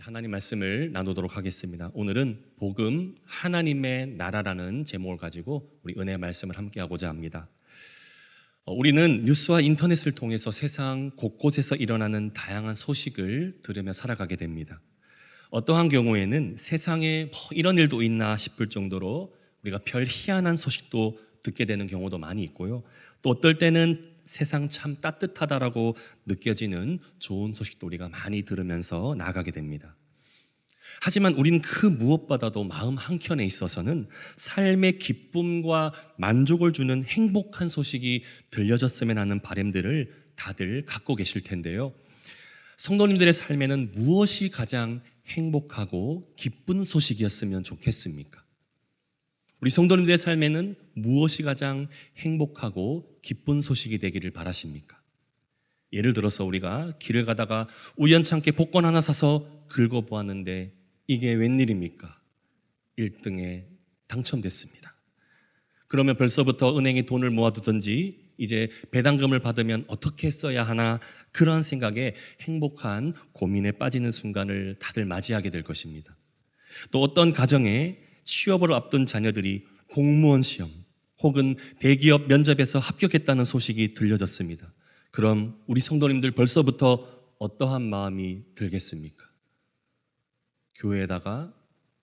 하나님 말씀을 나누도록 하겠습니다. 오늘은 복음 하나님의 나라라는 제목을 가지고 우리 은혜의 말씀을 함께 하고자 합니다. 우리는 뉴스와 인터넷을 통해서 세상 곳곳에서 일어나는 다양한 소식을 들으며 살아가게 됩니다. 어떠한 경우에는 세상에 이런 일도 있나 싶을 정도로 우리가 별 희한한 소식도 듣게 되는 경우도 많이 있고요. 또 어떨 때는 세상 참 따뜻하다라고 느껴지는 좋은 소식도 우리가 많이 들으면서 나아가게 됩니다. 하지만 우리는 그 무엇보다도 마음 한켠에 있어서는 삶의 기쁨과 만족을 주는 행복한 소식이 들려졌으면 하는 바람들을 다들 갖고 계실 텐데요. 성도님들의 삶에는 무엇이 가장 행복하고 기쁜 소식이었으면 좋겠습니까? 우리 성도님들의 삶에는 무엇이 가장 행복하고 기쁜 소식이 되기를 바라십니까? 예를 들어서 우리가 길을 가다가 우연찮게 복권 하나 사서 긁어보았는데 이게 웬일입니까? 1등에 당첨됐습니다. 그러면 벌써부터 은행에 돈을 모아두든지 이제 배당금을 받으면 어떻게 써야 하나, 그런 생각에 행복한 고민에 빠지는 순간을 다들 맞이하게 될 것입니다. 또 어떤 가정에 취업을 앞둔 자녀들이 공무원 시험 혹은 대기업 면접에서 합격했다는 소식이 들려졌습니다. 그럼 우리 성도님들 벌써부터 어떠한 마음이 들겠습니까? 교회에다가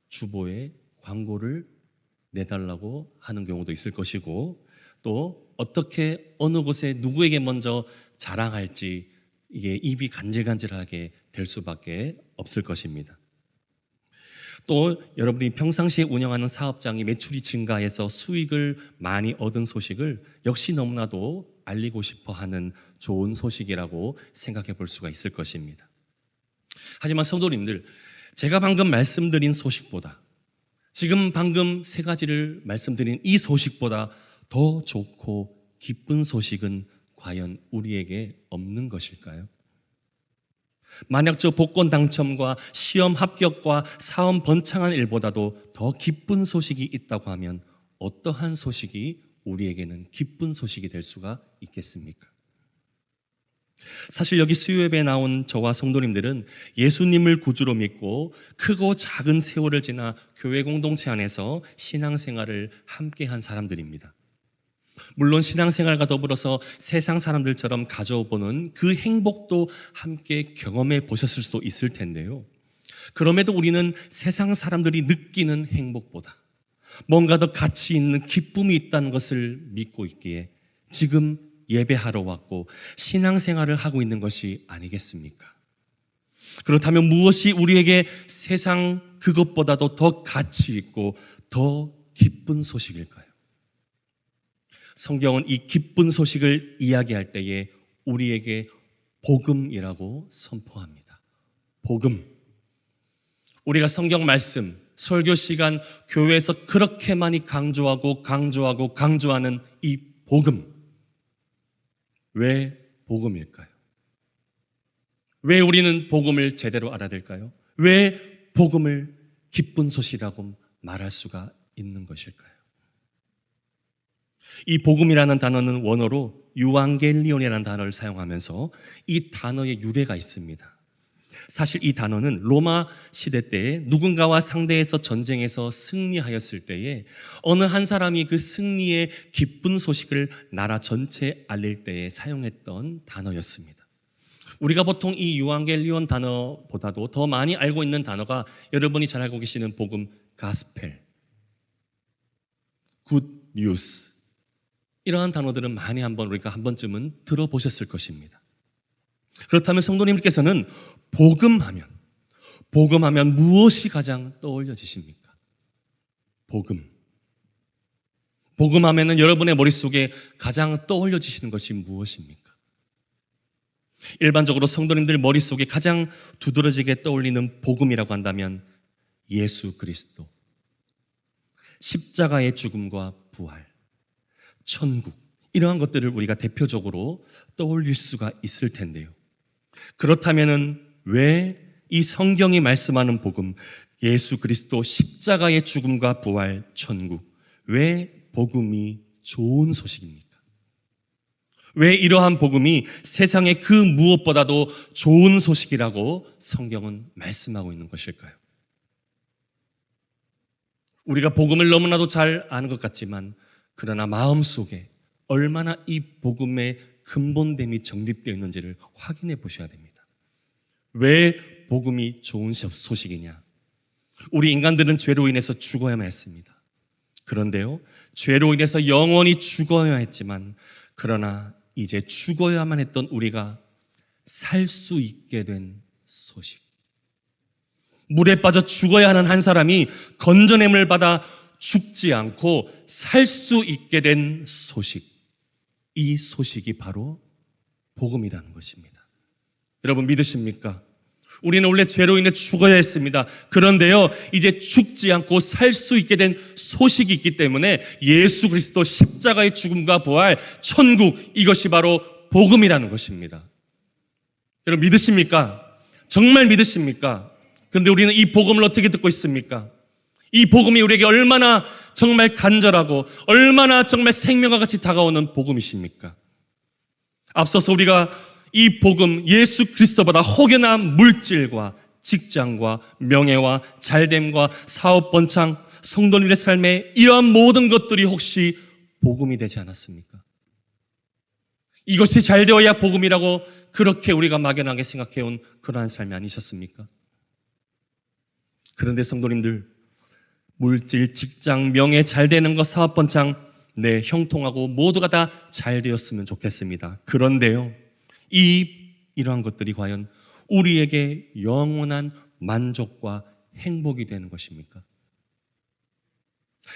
주보에 광고를 내달라고 하는 경우도 있을 것이고, 또 어떻게 어느 곳에 누구에게 먼저 자랑할지 이게 입이 간질간질하게 될 수밖에 없을 것입니다. 또 여러분이 평상시에 운영하는 사업장이 매출이 증가해서 수익을 많이 얻은 소식을 역시 너무나도 알리고 싶어 하는 좋은 소식이라고 생각해 볼 수가 있을 것입니다. 하지만 성도님들, 제가 방금 말씀드린 소식보다, 지금 방금 세 가지를 말씀드린 이 소식보다 더 좋고 기쁜 소식은 과연 우리에게 없는 것일까요? 만약 저 복권 당첨과 시험 합격과 사업 번창한 일보다도 더 기쁜 소식이 있다고 하면 어떠한 소식이 우리에게는 기쁜 소식이 될 수가 있겠습니까? 사실 여기 수요예배에 나온 저와 성도님들은 예수님을 구주로 믿고 크고 작은 세월을 지나 교회 공동체 안에서 신앙생활을 함께한 사람들입니다. 물론 신앙생활과 더불어서 세상 사람들처럼 가져보는 그 행복도 함께 경험해 보셨을 수도 있을 텐데요. 그럼에도 우리는 세상 사람들이 느끼는 행복보다 뭔가 더 가치 있는 기쁨이 있다는 것을 믿고 있기에 지금 예배하러 왔고 신앙생활을 하고 있는 것이 아니겠습니까? 그렇다면 무엇이 우리에게 세상 그것보다도 더 가치 있고 더 기쁜 소식일까요? 성경은 이 기쁜 소식을 이야기할 때에 우리에게 복음이라고 선포합니다. 복음. 우리가 성경 말씀, 설교 시간, 교회에서 그렇게 많이 강조하는 이 복음. 왜 복음일까요? 왜 우리는 복음을 제대로 알아야 될까요? 왜 복음을 기쁜 소식이라고 말할 수가 있는 것일까요? 이 복음이라는 단어는 원어로 유앙겔리온이라는 단어를 사용하면서 이 단어의 유래가 있습니다. 사실 이 단어는 로마 시대 때에 누군가와 상대해서 전쟁에서 승리하였을 때에 어느 한 사람이 그 승리의 기쁜 소식을 나라 전체에 알릴 때에 사용했던 단어였습니다. 우리가 보통 이 유앙겔리온 단어보다도 더 많이 알고 있는 단어가 여러분이 잘 알고 계시는 복음, 가스펠, 굿 뉴스, 이러한 단어들은 많이 우리가 한 번쯤은 들어보셨을 것입니다. 그렇다면 성도님께서는 복음하면 무엇이 가장 떠올려지십니까? 복음하면은 여러분의 머릿속에 가장 떠올려지시는 것이 무엇입니까? 일반적으로 성도님들 머릿속에 가장 두드러지게 떠올리는 복음이라고 한다면 예수 그리스도, 십자가의 죽음과 부활, 천국, 이러한 것들을 우리가 대표적으로 떠올릴 수가 있을 텐데요. 그렇다면은 왜 이 성경이 말씀하는 복음, 예수 그리스도 십자가의 죽음과 부활, 천국, 왜 복음이 좋은 소식입니까? 왜 이러한 복음이 세상의 그 무엇보다도 좋은 소식이라고 성경은 말씀하고 있는 것일까요? 우리가 복음을 너무나도 잘 아는 것 같지만 그러나 마음속에 얼마나 이 복음의 근본됨이 정립되어 있는지를 확인해 보셔야 됩니다. 왜 복음이 좋은 소식이냐? 우리 인간들은 죄로 인해서 죽어야만 했습니다. 그런데요, 죄로 인해서 영원히 죽어야 했지만 그러나 이제 죽어야만 했던 우리가 살 수 있게 된 소식. 물에 빠져 죽어야 하는 한 사람이 건져냄을 받아 죽지 않고 살 수 있게 된 소식. 이 소식이 바로 복음이라는 것입니다. 여러분 믿으십니까? 우리는 원래 죄로 인해 죽어야 했습니다. 그런데요, 이제 죽지 않고 살 수 있게 된 소식이 있기 때문에 예수 그리스도 십자가의 죽음과 부활, 천국, 이것이 바로 복음이라는 것입니다. 여러분 믿으십니까? 정말 믿으십니까? 그런데 우리는 이 복음을 어떻게 듣고 있습니까? 이 복음이 우리에게 얼마나 정말 간절하고 얼마나 정말 생명과 같이 다가오는 복음이십니까? 앞서서 우리가 이 복음, 예수 그리스도보다 혹여나 물질과 직장과 명예와 잘됨과 사업 번창, 성도님의 삶에 이러한 모든 것들이 혹시 복음이 되지 않았습니까? 이것이 잘 되어야 복음이라고 그렇게 우리가 막연하게 생각해온 그러한 삶이 아니셨습니까? 그런데 성도님들, 물질, 직장, 명예, 잘 되는 것, 사업 번창, 네, 형통하고 모두가 다 잘 되었으면 좋겠습니다. 그런데요, 이러한 것들이 과연 우리에게 영원한 만족과 행복이 되는 것입니까?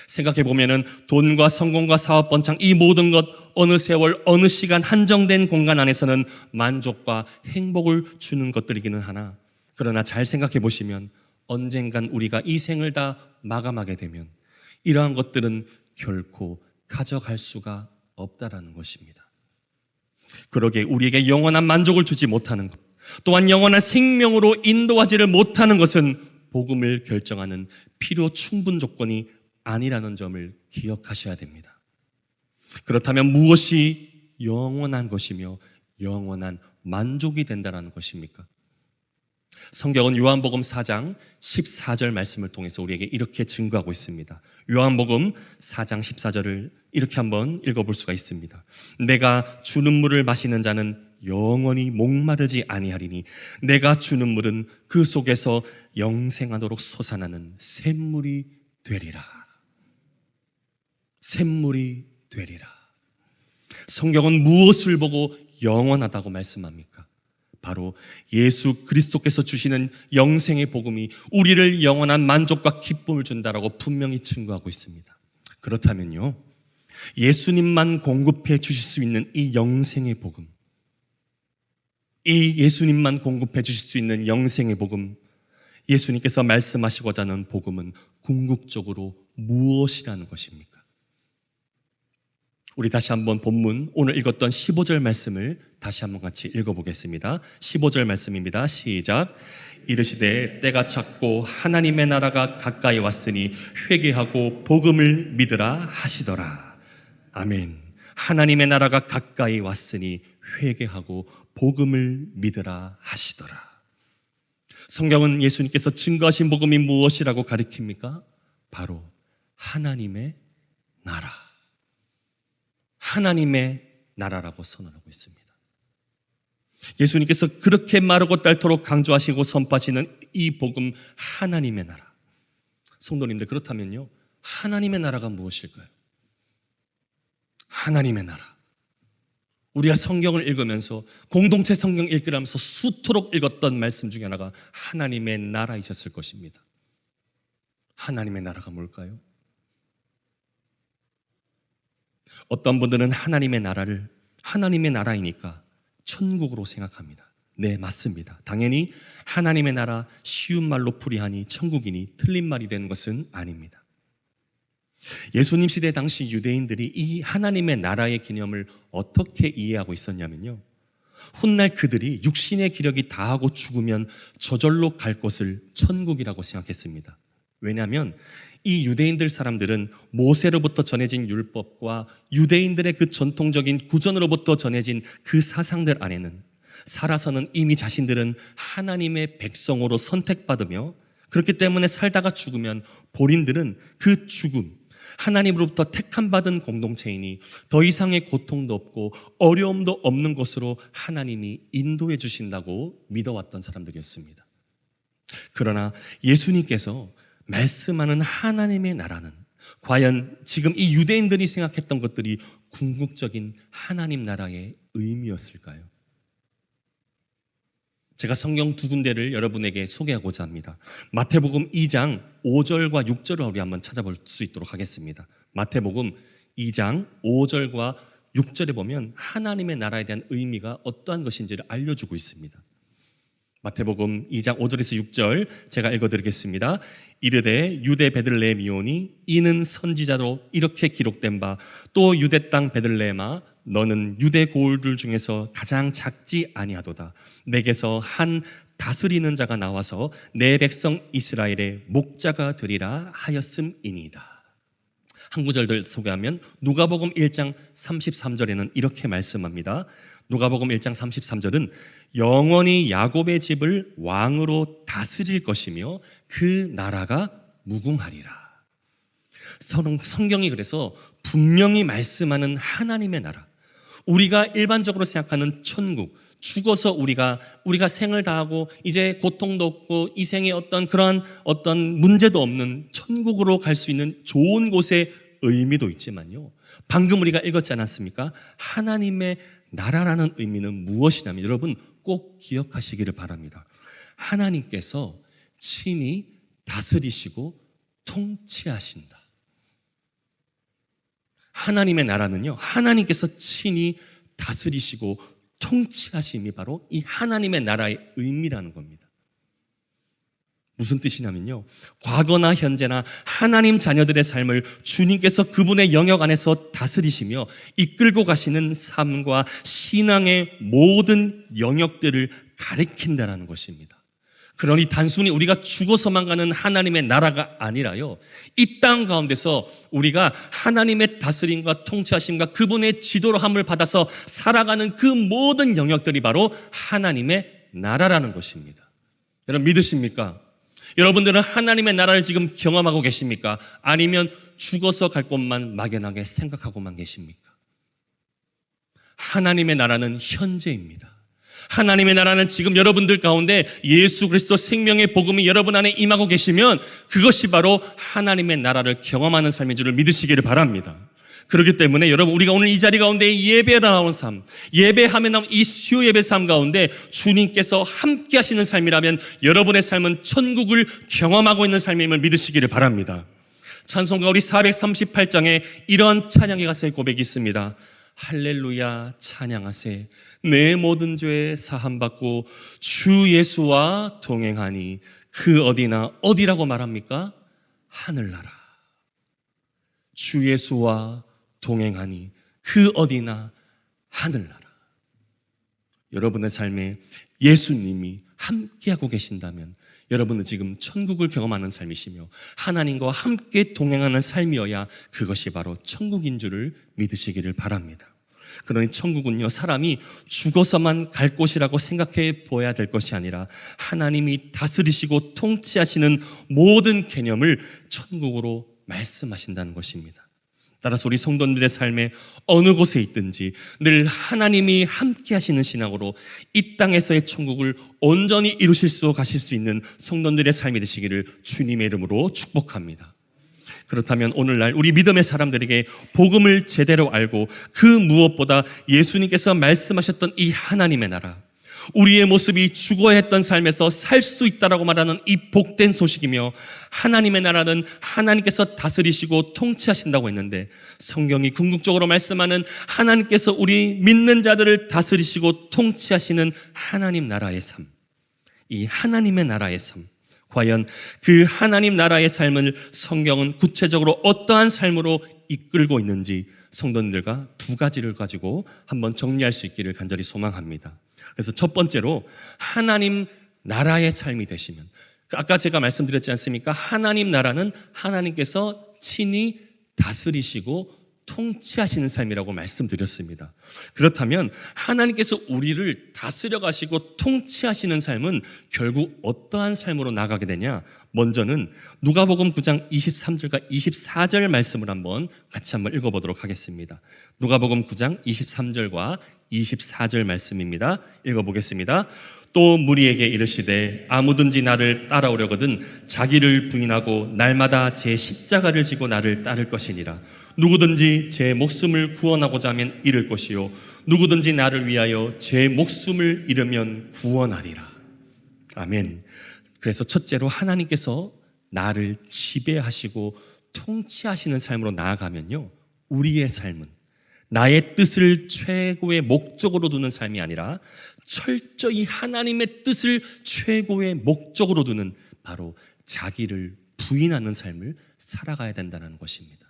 생각해 보면은 돈과 성공과 사업 번창, 이 모든 것 어느 세월, 어느 시간 한정된 공간 안에서는 만족과 행복을 주는 것들이기는 하나, 그러나 잘 생각해 보시면 언젠간 우리가 이 생을 다 마감하게 되면 이러한 것들은 결코 가져갈 수가 없다라는 것입니다. 그러게 우리에게 영원한 만족을 주지 못하는 것, 또한 영원한 생명으로 인도하지를 못하는 것은 복음을 결정하는 필요 충분 조건이 아니라는 점을 기억하셔야 됩니다. 그렇다면 무엇이 영원한 것이며 영원한 만족이 된다는 것입니까? 성경은 요한복음 4장 14절 말씀을 통해서 우리에게 이렇게 증거하고 있습니다. 요한복음 4장 14절을 이렇게 한번 읽어볼 수가 있습니다. 내가 주는 물을 마시는 자는 영원히 목마르지 아니하리니 내가 주는 물은 그 속에서 영생하도록 솟아나는 샘물이 되리라. 샘물이 되리라. 성경은 무엇을 보고 영원하다고 말씀합니까? 바로 예수 그리스도께서 주시는 영생의 복음이 우리를 영원한 만족과 기쁨을 준다라고 분명히 증거하고 있습니다. 그렇다면요, 예수님만 공급해 주실 수 있는 이 영생의 복음, 이 예수님만 공급해 주실 수 있는 영생의 복음, 예수님께서 말씀하시고자 하는 복음은 궁극적으로 무엇이라는 것입니까? 우리 다시 한번 본문 오늘 읽었던 15절 말씀을 다시 한번 같이 읽어보겠습니다. 15절 말씀입니다. 시작. 이르시되 때가 찼고 하나님의 나라가 가까이 왔으니 회개하고 복음을 믿으라 하시더라. 아멘. 하나님의 나라가 가까이 왔으니 회개하고 복음을 믿으라 하시더라. 성경은 예수님께서 증거하신 복음이 무엇이라고 가리킵니까? 바로 하나님의 나라. 하나님의 나라라고 선언하고 있습니다. 예수님께서 그렇게 마르고 닳도록 강조하시고 선포하시는 이 복음, 하나님의 나라. 성도님들, 그렇다면요, 하나님의 나라가 무엇일까요? 하나님의 나라. 우리가 성경을 읽으면서, 공동체 성경 읽으면서 수토록 읽었던 말씀 중에 하나가 하나님의 나라이셨을 것입니다. 하나님의 나라가 뭘까요? 어떤 분들은 하나님의 나라를 하나님의 나라이니까 천국으로 생각합니다. 네, 맞습니다. 당연히 하나님의 나라, 쉬운 말로 풀이하니 천국이니 틀린 말이 되는 것은 아닙니다. 예수님 시대 당시 유대인들이 이 하나님의 나라의 개념을 어떻게 이해하고 있었냐면요, 훗날 그들이 육신의 기력이 다하고 죽으면 저절로 갈 곳을 천국이라고 생각했습니다. 왜냐하면 이 유대인들 사람들은 모세로부터 전해진 율법과 유대인들의 그 전통적인 구전으로부터 전해진 그 사상들 안에는 살아서는 이미 자신들은 하나님의 백성으로 선택받으며 그렇기 때문에 살다가 죽으면 본인들은 그 죽음, 하나님으로부터 택함받은 공동체이니 더 이상의 고통도 없고 어려움도 없는 곳으로 하나님이 인도해 주신다고 믿어왔던 사람들이었습니다. 그러나 예수님께서 말씀하는 하나님의 나라는 과연 지금 이 유대인들이 생각했던 것들이 궁극적인 하나님 나라의 의미였을까요? 제가 성경 두 군데를 여러분에게 소개하고자 합니다. 마태복음 2장 5절과 6절을 우리 한번 찾아볼 수 있도록 하겠습니다. 마태복음 2장 5절과 6절에 보면 하나님의 나라에 대한 의미가 어떠한 것인지를 알려주고 있습니다. 마태복음 2장 5절에서 6절 제가 읽어드리겠습니다. 이르되 유대 베들레헴이오니 이는 선지자로 이렇게 기록된 바 또 유대 땅 베들레헴아 너는 유대 고을들 중에서 가장 작지 아니하도다. 내게서 한 다스리는 자가 나와서 내 백성 이스라엘의 목자가 되리라 하였음이니이다. 한 구절들 소개하면 누가복음 1장 33절에는 이렇게 말씀합니다. 누가복음 1장 33절은 영원히 야곱의 집을 왕으로 다스릴 것이며 그 나라가 무궁하리라. 성경이 그래서 분명히 말씀하는 하나님의 나라, 우리가 일반적으로 생각하는 천국, 죽어서 우리가 생을 다하고 이제 고통도 없고 이 생에 어떤 문제도 없는 천국으로 갈 수 있는 좋은 곳의 의미도 있지만요, 방금 우리가 읽었지 않았습니까? 하나님의 나라라는 의미는 무엇이냐면 여러분 꼭 기억하시기를 바랍니다. 하나님께서 친히 다스리시고 통치하신다. 하나님의 나라는요, 하나님께서 친히 다스리시고 통치하심이 바로 이 하나님의 나라의 의미라는 겁니다. 무슨 뜻이냐면요, 과거나 현재나 하나님 자녀들의 삶을 주님께서 그분의 영역 안에서 다스리시며 이끌고 가시는 삶과 신앙의 모든 영역들을 가리킨다는 것입니다. 그러니 단순히 우리가 죽어서만 가는 하나님의 나라가 아니라요, 이 땅 가운데서 우리가 하나님의 다스림과 통치하심과 그분의 지도로 함을 받아서 살아가는 그 모든 영역들이 바로 하나님의 나라라는 것입니다. 여러분 믿으십니까? 여러분들은 하나님의 나라를 지금 경험하고 계십니까? 아니면 죽어서 갈 곳만 막연하게 생각하고만 계십니까? 하나님의 나라는 현재입니다. 하나님의 나라는 지금 여러분들 가운데 예수 그리스도 생명의 복음이 여러분 안에 임하고 계시면 그것이 바로 하나님의 나라를 경험하는 삶인 줄을 믿으시기를 바랍니다. 그렇기 때문에 여러분, 우리가 오늘 이 자리 가운데 예배를 나온 삶, 예배하며 나온 이 수요 예배 삶 가운데 주님께서 함께 하시는 삶이라면 여러분의 삶은 천국을 경험하고 있는 삶임을 믿으시기를 바랍니다. 찬송가 우리 438장에 이러한 찬양의 가사의 고백이 있습니다. 할렐루야 찬양하세 내 모든 죄 사함받고 주 예수와 동행하니 그 어디나, 어디라고 말합니까? 하늘나라. 주 예수와 동행하니 그 어디나 하늘나라. 여러분의 삶에 예수님이 함께하고 계신다면 여러분은 지금 천국을 경험하는 삶이시며 하나님과 함께 동행하는 삶이어야 그것이 바로 천국인 줄을 믿으시기를 바랍니다. 그러니 천국은요, 사람이 죽어서만 갈 곳이라고 생각해 보아야 될 것이 아니라 하나님이 다스리시고 통치하시는 모든 개념을 천국으로 말씀하신다는 것입니다. 따라서 우리 성도님들의 삶에 어느 곳에 있든지 늘 하나님이 함께 하시는 신앙으로 이 땅에서의 천국을 온전히 이루실 수 가실 수 있는 성도님들의 삶이 되시기를 주님의 이름으로 축복합니다. 그렇다면 오늘날 우리 믿음의 사람들에게 복음을 제대로 알고 그 무엇보다 예수님께서 말씀하셨던 이 하나님의 나라, 우리의 모습이 죽어야 했던 삶에서 살 수 있다라고 말하는 이 복된 소식이며 하나님의 나라는 하나님께서 다스리시고 통치하신다고 했는데 성경이 궁극적으로 말씀하는 하나님께서 우리 믿는 자들을 다스리시고 통치하시는 하나님 나라의 삶, 이 하나님의 나라의 삶, 과연 그 하나님 나라의 삶을 성경은 구체적으로 어떠한 삶으로 이끌고 있는지 성도님들과 두 가지를 가지고 한번 정리할 수 있기를 간절히 소망합니다. 그래서 첫 번째로 하나님 나라의 삶이 되시면 아까 제가 말씀드렸지 않습니까? 하나님 나라는 하나님께서 친히 다스리시고 통치하시는 삶이라고 말씀드렸습니다. 그렇다면 하나님께서 우리를 다스려 가시고 통치하시는 삶은 결국 어떠한 삶으로 나가게 되냐? 먼저는 누가복음 9장 23절과 24절 말씀을 같이 한번 읽어보도록 하겠습니다. 누가복음 9장 23절과 24절 말씀입니다. 읽어보겠습니다. 또 무리에게 이르시되 아무든지 나를 따라오려거든 자기를 부인하고 날마다 제 십자가를 지고 나를 따를 것이니라. 누구든지 제 목숨을 구원하고자 하면 잃을 것이요 누구든지 나를 위하여 제 목숨을 잃으면 구원하리라. 아멘. 그래서 첫째로 하나님께서 나를 지배하시고 통치하시는 삶으로 나아가면요, 우리의 삶은 나의 뜻을 최고의 목적으로 두는 삶이 아니라 철저히 하나님의 뜻을 최고의 목적으로 두는 바로 자기를 부인하는 삶을 살아가야 된다는 것입니다.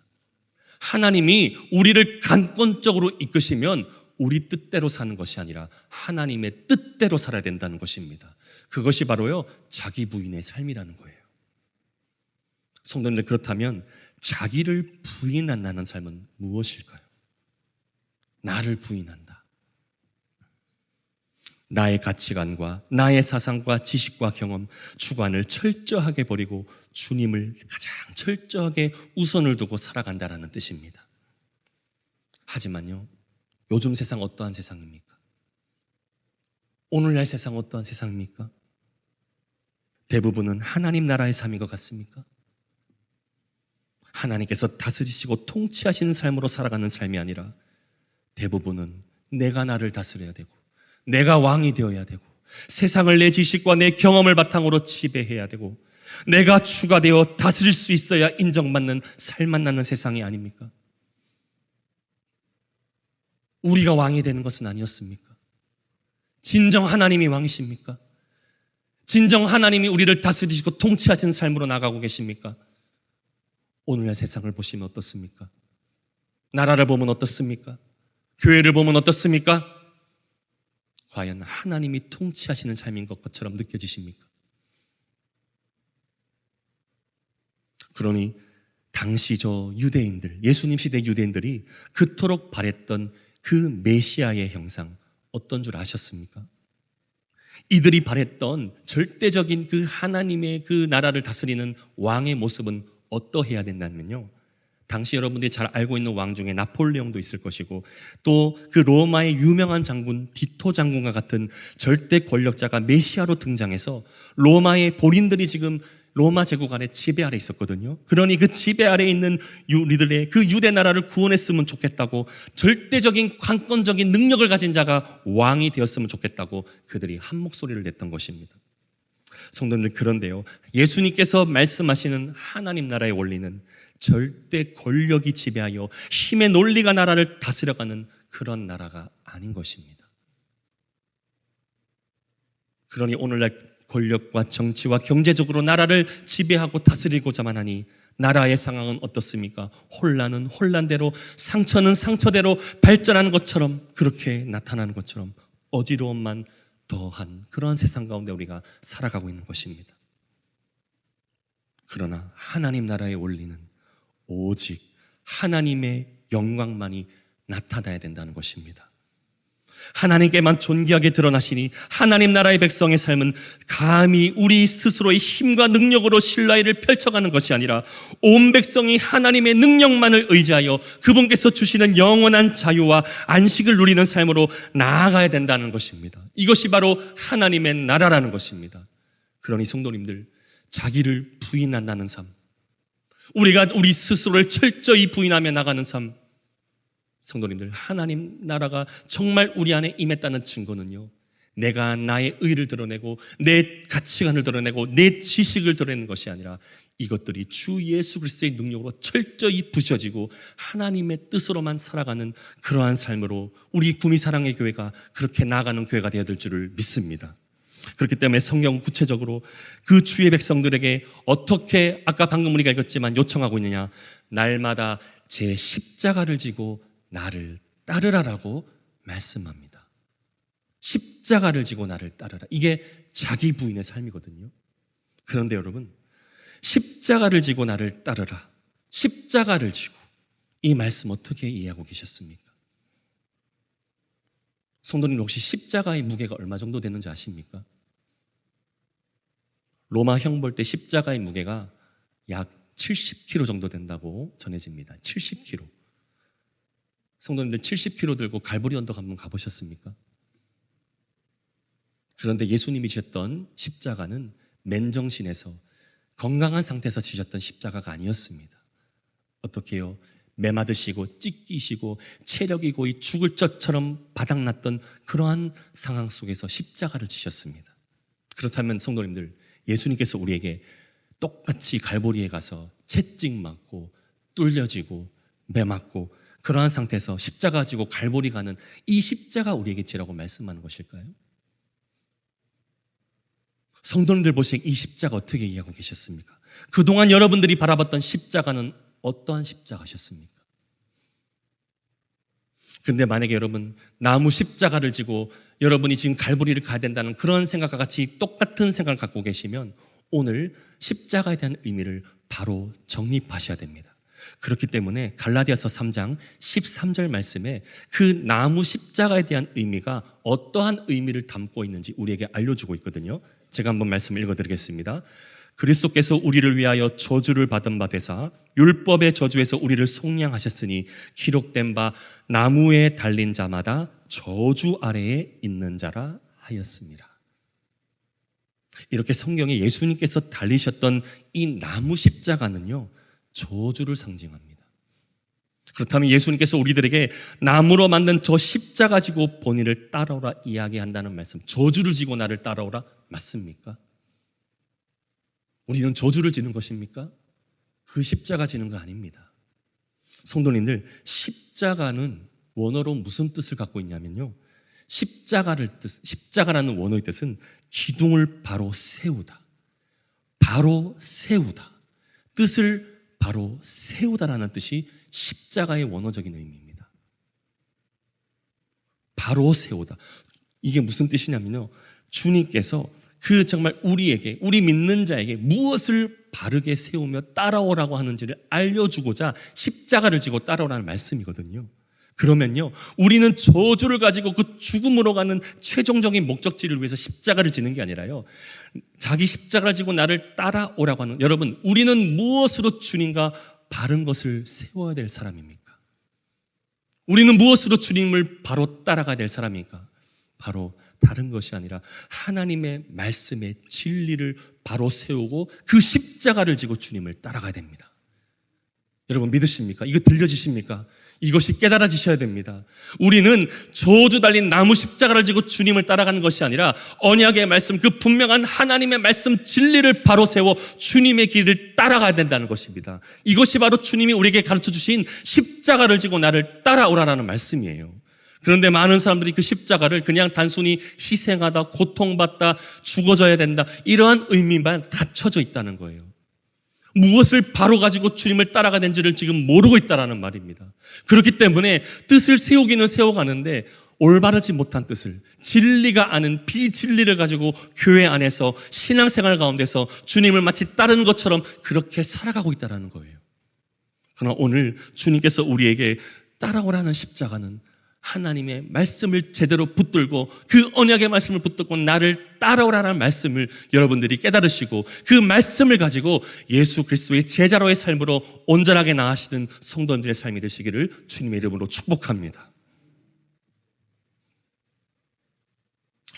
하나님이 우리를 강권적으로 이끄시면 우리 뜻대로 사는 것이 아니라 하나님의 뜻대로 살아야 된다는 것입니다. 그것이 바로요, 자기 부인의 삶이라는 거예요. 성도님들, 그렇다면 자기를 부인한다는 삶은 무엇일까요? 나를 부인한다. 나의 가치관과 나의 사상과 지식과 경험, 주관을 철저하게 버리고 주님을 가장 철저하게 우선을 두고 살아간다는 뜻입니다. 하지만요, 요즘 세상 어떠한 세상입니까? 오늘날 세상 어떠한 세상입니까? 대부분은 하나님 나라의 삶인 것 같습니까? 하나님께서 다스리시고 통치하시는 삶으로 살아가는 삶이 아니라 대부분은 내가 나를 다스려야 되고 내가 왕이 되어야 되고 세상을 내 지식과 내 경험을 바탕으로 지배해야 되고 내가 주가 되어 다스릴 수 있어야 인정받는 삶만 나는 세상이 아닙니까? 우리가 왕이 되는 것은 아니었습니까? 진정 하나님이 왕이십니까? 진정 하나님이 우리를 다스리시고 통치하시는 삶으로 나가고 계십니까? 오늘날 세상을 보시면 어떻습니까? 나라를 보면 어떻습니까? 교회를 보면 어떻습니까? 과연 하나님이 통치하시는 삶인 것처럼 느껴지십니까? 그러니 당시 저 유대인들, 예수님 시대 유대인들이 그토록 바랬던 그 메시아의 형상 어떤 줄 아셨습니까? 이들이 바랬던 절대적인 그 하나님의 그 나라를 다스리는 왕의 모습은 어떠해야 된다면요, 당시 여러분들이 잘 알고 있는 왕 중에 나폴레옹도 있을 것이고 또 그 로마의 유명한 장군 디토 장군과 같은 절대 권력자가 메시아로 등장해서 로마의 본인들이 지금 로마 제국 아래 지배 아래 있었거든요. 그러니 그 지배 아래 있는 우리들의 그 유대 나라를 구원했으면 좋겠다고, 절대적인 관건적인 능력을 가진 자가 왕이 되었으면 좋겠다고 그들이 한 목소리를 냈던 것입니다. 성도님들, 그런데요, 예수님께서 말씀하시는 하나님 나라의 원리는 절대 권력이 지배하여 힘의 논리가 나라를 다스려가는 그런 나라가 아닌 것입니다. 그러니 오늘날 권력과 정치와 경제적으로 나라를 지배하고 다스리고자만 하니 나라의 상황은 어떻습니까? 혼란은 혼란대로, 상처는 상처대로 발전하는 것처럼, 그렇게 나타나는 것처럼 어지러움만 더한 그러한 세상 가운데 우리가 살아가고 있는 것입니다. 그러나 하나님 나라의 원리는 오직 하나님의 영광만이 나타나야 된다는 것입니다. 하나님께만 존귀하게 드러나시니 하나님 나라의 백성의 삶은 감히 우리 스스로의 힘과 능력으로 신라를 펼쳐가는 것이 아니라 온 백성이 하나님의 능력만을 의지하여 그분께서 주시는 영원한 자유와 안식을 누리는 삶으로 나아가야 된다는 것입니다. 이것이 바로 하나님의 나라라는 것입니다. 그러니 성도님들, 자기를 부인한다는 삶, 우리가 우리 스스로를 철저히 부인하며 나가는 삶, 성도님들, 하나님 나라가 정말 우리 안에 임했다는 증거는요, 내가 나의 의를 드러내고 내 가치관을 드러내고 내 지식을 드러내는 것이 아니라 이것들이 주 예수 그리스도의 능력으로 철저히 부셔지고 하나님의 뜻으로만 살아가는 그러한 삶으로 우리 구미사랑의 교회가 그렇게 나아가는 교회가 되어야 될 줄을 믿습니다. 그렇기 때문에 성경은 구체적으로 그 주의 백성들에게 어떻게, 아까 방금 우리가 읽었지만 요청하고 있느냐, 날마다 제 십자가를 지고 나를 따르라라고 말씀합니다. 십자가를 지고 나를 따르라. 이게 자기 부인의 삶이거든요. 그런데 여러분, 십자가를 지고 나를 따르라. 십자가를 지고. 이 말씀 어떻게 이해하고 계셨습니까? 성도님 혹시 십자가의 무게가 얼마 정도 되는지 아십니까? 로마 형 볼 때 십자가의 무게가 약 70kg 정도 된다고 전해집니다. 70kg. 성도님들 70kg 들고 갈보리 언덕 한번 가보셨습니까? 그런데 예수님이 지셨던 십자가는 맨정신에서 건강한 상태에서 지셨던 십자가가 아니었습니다. 어떻게요? 매맞으시고 찢기시고 체력이 거의 죽을 것처럼 바닥났던 그러한 상황 속에서 십자가를 지셨습니다. 그렇다면 성도님들, 예수님께서 우리에게 똑같이 갈보리에 가서 채찍 맞고 뚫려지고 매맞고 그러한 상태에서 십자가 지고 갈보리 가는 이 십자가 우리에게 지라고 말씀하는 것일까요? 성도님들 보시기에 이 십자가 어떻게 이해하고 계셨습니까? 그동안 여러분들이 바라봤던 십자가는 어떠한 십자가셨습니까? 근데 만약에 여러분 나무 십자가를 지고 여러분이 지금 갈보리를 가야 된다는 그런 생각과 같이 똑같은 생각을 갖고 계시면 오늘 십자가에 대한 의미를 바로 정립하셔야 됩니다. 그렇기 때문에 갈라디아서 3장 13절 말씀에 그 나무 십자가에 대한 의미가 어떠한 의미를 담고 있는지 우리에게 알려주고 있거든요. 제가 한번 말씀을 읽어드리겠습니다. 그리스도께서 우리를 위하여 저주를 받은 바 되사 율법의 저주에서 우리를 속량하셨으니 기록된 바 나무에 달린 자마다 저주 아래에 있는 자라 하였습니다. 이렇게 성경에 예수님께서 달리셨던 이 나무 십자가는요, 저주를 상징합니다. 그렇다면 예수님께서 우리들에게 나무로 만든 저 십자가 지고 본인을 따라오라 이야기한다는 말씀, 저주를 지고 나를 따라오라 맞습니까? 우리는 저주를 지는 것입니까? 그 십자가 지는 거 아닙니다. 성도님들, 십자가는 원어로 무슨 뜻을 갖고 있냐면요, 십자가라는 원어의 뜻은 기둥을 바로 세우다, 바로 세우다, 뜻을 바로 세우다라는 뜻이 십자가의 원어적인 의미입니다. 바로 세우다. 이게 무슨 뜻이냐면요, 주님께서 그 정말 우리에게, 우리 믿는 자에게 무엇을 바르게 세우며 따라오라고 하는지를 알려주고자 십자가를 지고 따라오라는 말씀이거든요. 그러면요, 우리는 저주를 가지고 그 죽음으로 가는 최종적인 목적지를 위해서 십자가를 지는 게 아니라요, 자기 십자가를 지고 나를 따라오라고 하는, 여러분, 우리는 무엇으로 주님과 바른 것을 세워야 될 사람입니까? 우리는 무엇으로 주님을 바로 따라가야 될 사람입니까? 바로 다른 것이 아니라 하나님의 말씀의 진리를 바로 세우고 그 십자가를 지고 주님을 따라가야 됩니다. 여러분 믿으십니까? 이거 들려지십니까? 이것이 깨달아지셔야 됩니다. 우리는 저주 달린 나무 십자가를 지고 주님을 따라가는 것이 아니라 언약의 말씀, 그 분명한 하나님의 말씀 진리를 바로 세워 주님의 길을 따라가야 된다는 것입니다. 이것이 바로 주님이 우리에게 가르쳐 주신 십자가를 지고 나를 따라오라라는 말씀이에요. 그런데 많은 사람들이 그 십자가를 그냥 단순히 희생하다, 고통받다, 죽어져야 된다, 이러한 의미만 갖춰져 있다는 거예요. 무엇을 바로 가지고 주님을 따라가는지를 지금 모르고 있다는 말입니다. 그렇기 때문에 뜻을 세우기는 세워가는데 올바르지 못한 뜻을, 진리가 아닌 비진리를 가지고 교회 안에서 신앙생활 가운데서 주님을 마치 따르는 것처럼 그렇게 살아가고 있다는 거예요. 그러나 오늘 주님께서 우리에게 따라오라는 십자가는 하나님의 말씀을 제대로 붙들고 그 언약의 말씀을 붙들고 나를 따라오라는 말씀을 여러분들이 깨달으시고 그 말씀을 가지고 예수 그리스도의 제자로의 삶으로 온전하게 나아가시는 성도님들의 삶이 되시기를 주님의 이름으로 축복합니다.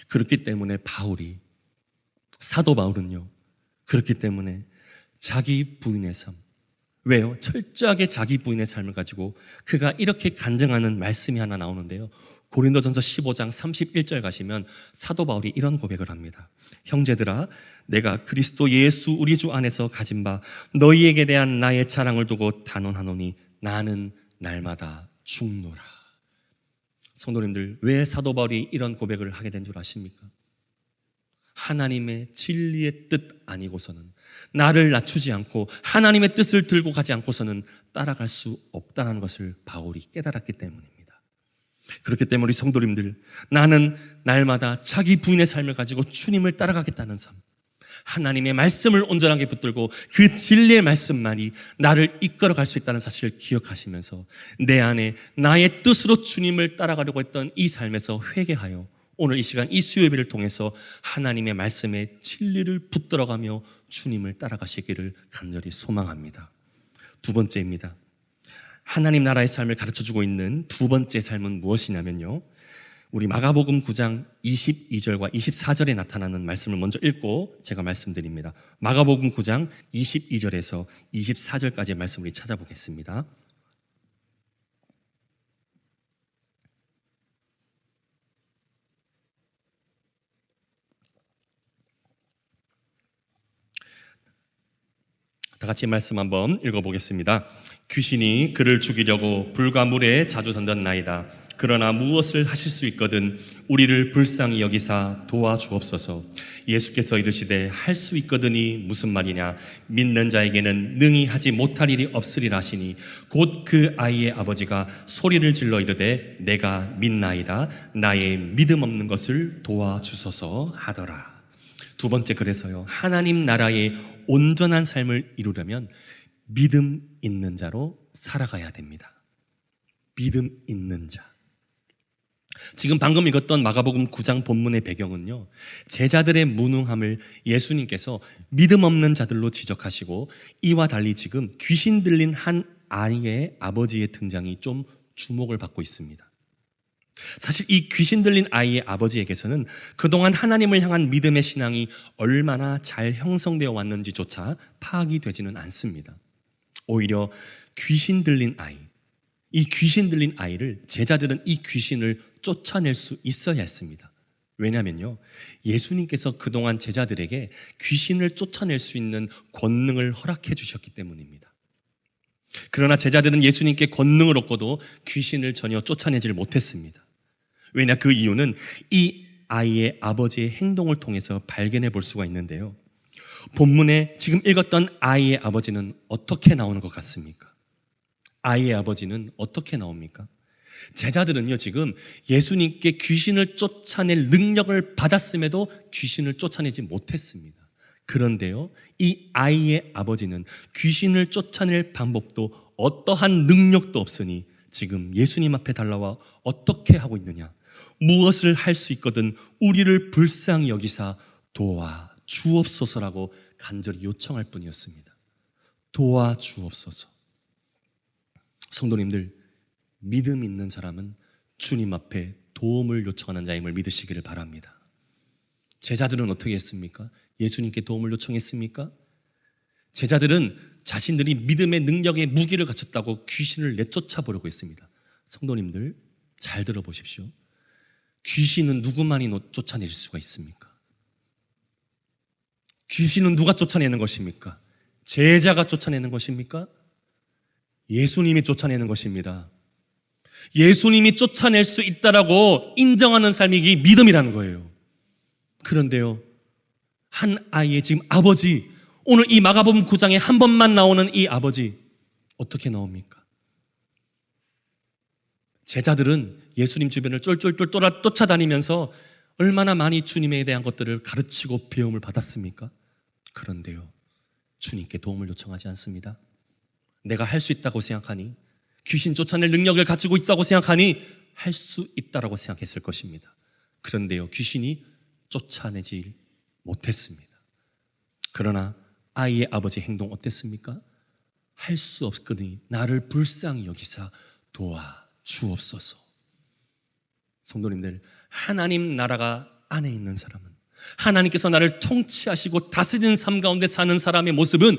그렇기 때문에 사도 바울은요, 그렇기 때문에 자기 부인의 삶, 왜요? 철저하게 자기 부인의 삶을 가지고 그가 이렇게 간증하는 말씀이 하나 나오는데요, 고린도전서 15장 31절 가시면 사도 바울이 이런 고백을 합니다. 형제들아, 내가 그리스도 예수 우리 주 안에서 가진 바 너희에게 대한 나의 자랑을 두고 단언하노니 나는 날마다 죽노라. 성도님들, 왜 사도 바울이 이런 고백을 하게 된 줄 아십니까? 하나님의 진리의 뜻 아니고서는, 나를 낮추지 않고 하나님의 뜻을 들고 가지 않고서는 따라갈 수 없다는 것을 바울이 깨달았기 때문입니다. 그렇기 때문에 우리 성도님들, 나는 날마다 자기 부인의 삶을 가지고 주님을 따라가겠다는 삶, 하나님의 말씀을 온전하게 붙들고 그 진리의 말씀만이 나를 이끌어갈 수 있다는 사실을 기억하시면서 내 안에 나의 뜻으로 주님을 따라가려고 했던 이 삶에서 회개하여 오늘 이 시간 이 수요예배를 통해서 하나님의 말씀에 진리를 붙들어가며 주님을 따라가시기를 간절히 소망합니다. 두 번째입니다. 하나님 나라의 삶을 가르쳐주고 있는 두 번째 삶은 무엇이냐면요, 우리 마가복음 9장 22절과 24절에 나타나는 말씀을 먼저 읽고 제가 말씀드립니다. 마가복음 9장 22절에서 24절까지의 말씀을 찾아보겠습니다. 다 같이 말씀 한번 읽어보겠습니다. 귀신이 그를 죽이려고 불과 물에 자주 던졌나이다. 그러나 무엇을 하실 수 있거든 우리를 불쌍히 여기사 도와주옵소서. 예수께서 이르시되 할 수 있거든이 무슨 말이냐, 믿는 자에게는 능히 하지 못할 일이 없으리라 하시니 곧 그 아이의 아버지가 소리를 질러 이르되 내가 믿나이다, 나의 믿음 없는 것을 도와주소서 하더라. 두 번째, 그래서요, 하나님 나라의 온전한 삶을 이루려면 믿음 있는 자로 살아가야 됩니다. 믿음 있는 자. 지금 방금 읽었던 마가복음 9장 본문의 배경은요, 제자들의 무능함을 예수님께서 믿음 없는 자들로 지적하시고 이와 달리 지금 귀신 들린 한 아이의 아버지의 등장이 좀 주목을 받고 있습니다. 사실 이 귀신 들린 아이의 아버지에게서는 그동안 하나님을 향한 믿음의 신앙이 얼마나 잘 형성되어 왔는지조차 파악이 되지는 않습니다. 오히려 귀신 들린 아이, 이 귀신 들린 아이를 제자들은 이 귀신을 쫓아낼 수 있어야 했습니다. 왜냐하면요, 예수님께서 그동안 제자들에게 귀신을 쫓아낼 수 있는 권능을 허락해 주셨기 때문입니다. 그러나 제자들은 예수님께 권능을 얻고도 귀신을 전혀 쫓아내질 못했습니다. 왜냐, 그 이유는 이 아이의 아버지의 행동을 통해서 발견해 볼 수가 있는데요, 본문에 지금 읽었던 아이의 아버지는 어떻게 나오는 것 같습니까? 아이의 아버지는 어떻게 나옵니까? 제자들은요, 지금 예수님께 귀신을 쫓아낼 능력을 받았음에도 귀신을 쫓아내지 못했습니다. 그런데요, 이 아이의 아버지는 귀신을 쫓아낼 방법도 어떠한 능력도 없으니 지금 예수님 앞에 달라와 어떻게 하고 있느냐, 무엇을 할 수 있거든 우리를 불쌍히 여기사 도와주옵소서라고 간절히 요청할 뿐이었습니다. 도와주옵소서. 성도님들, 믿음 있는 사람은 주님 앞에 도움을 요청하는 자임을 믿으시기를 바랍니다. 제자들은 어떻게 했습니까? 예수님께 도움을 요청했습니까? 제자들은 자신들이 믿음의 능력의 무기를 갖췄다고 귀신을 내쫓아 보려고 했습니다. 성도님들, 잘 들어보십시오. 귀신은 누구만이 쫓아낼 수가 있습니까? 귀신은 누가 쫓아내는 것입니까? 제자가 쫓아내는 것입니까? 예수님이 쫓아내는 것입니다. 예수님이 쫓아낼 수 있다라고 인정하는 삶이 이게 믿음이라는 거예요. 그런데요, 한 아이의 지금 아버지, 오늘 이 마가복음 9장에 한 번만 나오는 이 아버지 어떻게 나옵니까? 제자들은 예수님 주변을 쫄쫄쫄 쫓아다니면서 얼마나 많이 주님에 대한 것들을 가르치고 배움을 받았습니까? 그런데요, 주님께 도움을 요청하지 않습니다. 내가 할 수 있다고 생각하니, 귀신 쫓아낼 능력을 가지고 있다고 생각하니 할 수 있다라고 생각했을 것입니다. 그런데요, 귀신이 쫓아내지 못했습니다. 그러나 아이의 아버지 행동 어땠습니까? 할 수 없거니 나를 불쌍히 여기사 도와주옵소서. 성도님들, 하나님 나라가 안에 있는 사람은, 하나님께서 나를 통치하시고 다스리는 삶 가운데 사는 사람의 모습은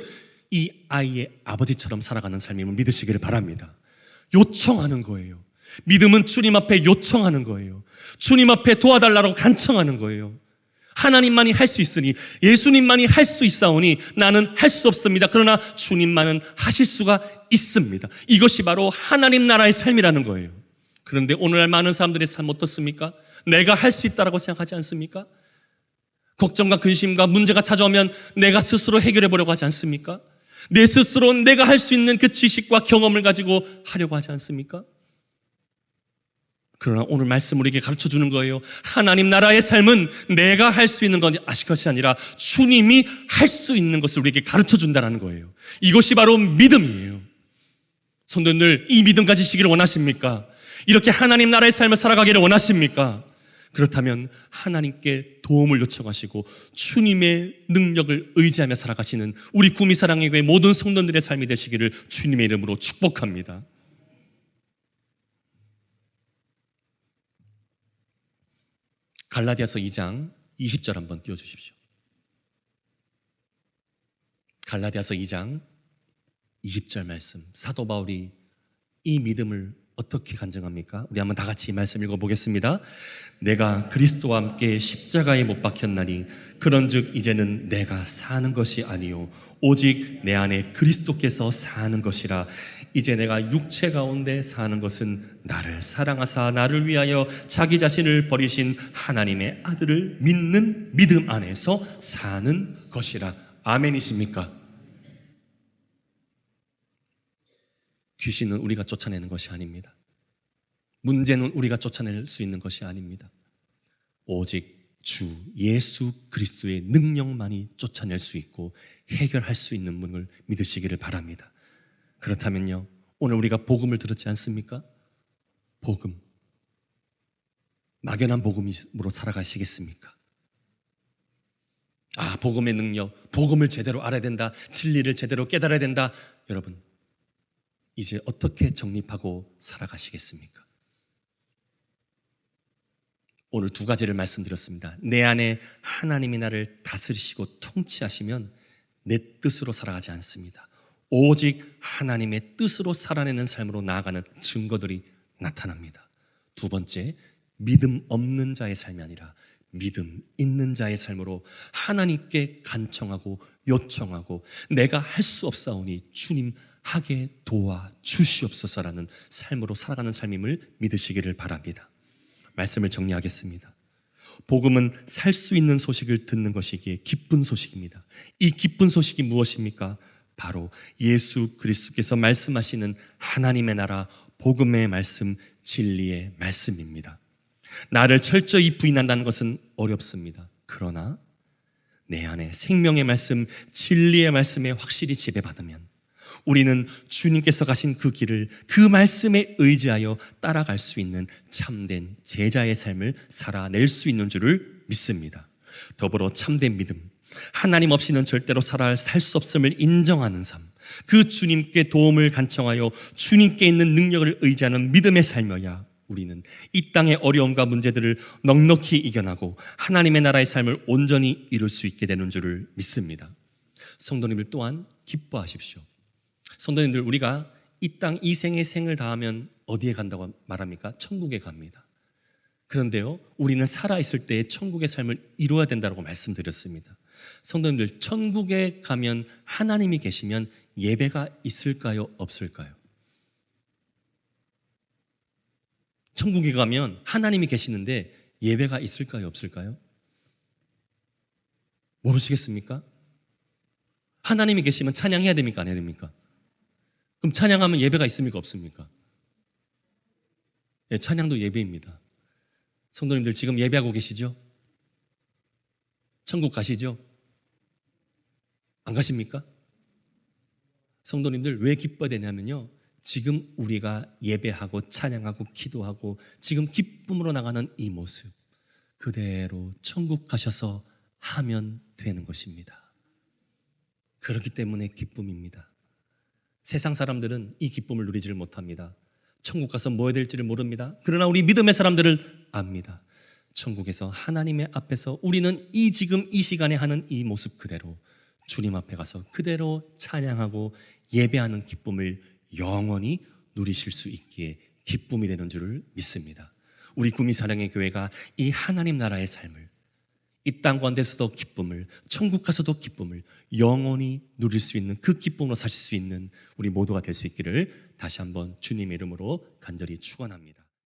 이 아이의 아버지처럼 살아가는 삶임을 믿으시기를 바랍니다. 요청하는 거예요. 믿음은 주님 앞에 요청하는 거예요. 주님 앞에 도와달라고 간청하는 거예요. 하나님만이 할 수 있으니, 예수님만이 할 수 있사오니 나는 할 수 없습니다. 그러나 주님만은 하실 수가 있습니다. 이것이 바로 하나님 나라의 삶이라는 거예요. 그런데 오늘날 많은 사람들의 삶 어떻습니까? 내가 할 수 있다라고 생각하지 않습니까? 걱정과 근심과 문제가 찾아오면 내가 스스로 해결해 보려고 하지 않습니까? 내 스스로 내가 할 수 있는 그 지식과 경험을 가지고 하려고 하지 않습니까? 그러나 오늘 말씀 우리에게 가르쳐 주는 거예요. 하나님 나라의 삶은 내가 할 수 있는 것이 아니라 주님이 할 수 있는 것을 우리에게 가르쳐 준다는 거예요. 이것이 바로 믿음이에요. 성도님들, 이 믿음 가지시기를 원하십니까? 이렇게 하나님 나라의 삶을 살아가기를 원하십니까? 그렇다면 하나님께 도움을 요청하시고 주님의 능력을 의지하며 살아가시는 우리 구미사랑의 교회 모든 성도들의 삶이 되시기를 주님의 이름으로 축복합니다. 갈라디아서 2장 20절 한번 띄워주십시오. 갈라디아서 2장 20절 말씀, 사도 바울이 이 믿음을 어떻게 간증합니까? 우리 한번 다 같이 이 말씀 읽어보겠습니다. 내가 그리스도와 함께 십자가에 못 박혔나니 그런즉 이제는 내가 사는 것이 아니요 오직 내 안에 그리스도께서 사는 것이라. 이제 내가 육체 가운데 사는 것은 나를 사랑하사 나를 위하여 자기 자신을 버리신 하나님의 아들을 믿는 믿음 안에서 사는 것이라. 아멘이십니까? 귀신은 우리가 쫓아내는 것이 아닙니다. 문제는 우리가 쫓아낼 수 있는 것이 아닙니다. 오직 주 예수 그리스도의 능력만이 쫓아낼 수 있고 해결할 수 있는 분을 믿으시기를 바랍니다. 그렇다면요, 오늘 우리가 복음을 들었지 않습니까? 복음, 막연한 복음으로 살아가시겠습니까? 복음의 능력, 복음을 제대로 알아야 된다, 진리를 제대로 깨달아야 된다. 여러분, 이제 어떻게 정립하고 살아가시겠습니까? 오늘 두 가지를 말씀드렸습니다. 내 안에 하나님이 나를 다스리시고 통치하시면 내 뜻으로 살아가지 않습니다. 오직 하나님의 뜻으로 살아내는 삶으로 나아가는 증거들이 나타납니다. 두 번째, 믿음 없는 자의 삶이 아니라 믿음 있는 자의 삶으로 하나님께 간청하고 요청하고 내가 할 수 없사오니 주님 하게 도와주시옵소서라는 삶으로 살아가는 삶임을 믿으시기를 바랍니다. 말씀을 정리하겠습니다. 복음은 살 수 있는 소식을 듣는 것이기에 기쁜 소식입니다. 이 기쁜 소식이 무엇입니까? 바로 예수 그리스도께서 말씀하시는 하나님의 나라, 복음의 말씀, 진리의 말씀입니다. 나를 철저히 부인한다는 것은 어렵습니다. 그러나 내 안에 생명의 말씀, 진리의 말씀에 확실히 지배받으면 우리는 주님께서 가신 그 길을 그 말씀에 의지하여 따라갈 수 있는 참된 제자의 삶을 살아낼 수 있는 줄을 믿습니다. 더불어 참된 믿음, 하나님 없이는 절대로 살 수 없음을 인정하는 삶, 그 주님께 도움을 간청하여 주님께 있는 능력을 의지하는 믿음의 삶이어야 우리는 이 땅의 어려움과 문제들을 넉넉히 이겨나고 하나님의 나라의 삶을 온전히 이룰 수 있게 되는 줄을 믿습니다. 성도님들 또한 기뻐하십시오. 성도님들, 우리가 이 땅 이 생의 생을 다하면 어디에 간다고 말합니까? 천국에 갑니다. 그런데요, 우리는 살아있을 때 천국의 삶을 이루어야 된다고 말씀드렸습니다. 성도님들, 천국에 가면 하나님이 계시면 예배가 있을까요? 없을까요? 천국에 가면 하나님이 계시는데 예배가 있을까요? 없을까요? 모르시겠습니까? 하나님이 계시면 찬양해야 됩니까? 안 해야 됩니까? 그럼 찬양하면 예배가 있습니까? 없습니까? 네, 찬양도 예배입니다. 성도님들, 지금 예배하고 계시죠? 천국 가시죠? 안 가십니까? 성도님들, 왜 기뻐야 되냐면요, 지금 우리가 예배하고 찬양하고 기도하고 지금 기쁨으로 나가는 이 모습 그대로 천국 가셔서 하면 되는 것입니다. 그렇기 때문에 기쁨입니다. 세상 사람들은 이 기쁨을 누리지를 못합니다. 천국 가서 뭐 해야 될지를 모릅니다. 그러나 우리 믿음의 사람들은 압니다. 천국에서 하나님의 앞에서 우리는 지금 이 시간에 하는 이 모습 그대로 주님 앞에 가서 그대로 찬양하고 예배하는 기쁨을 영원히 누리실 수 있기에 기쁨이 되는 줄을 믿습니다. 우리 구미사랑의 교회가 이 하나님 나라의 삶을, 이 땅 가운데서도 기쁨을, 천국 가서도 기쁨을 영원히 누릴 수 있는 그 기쁨으로 사실 수 있는 우리 모두가 될 수 있기를 다시 한번 주님의 이름으로 간절히 축원합니다.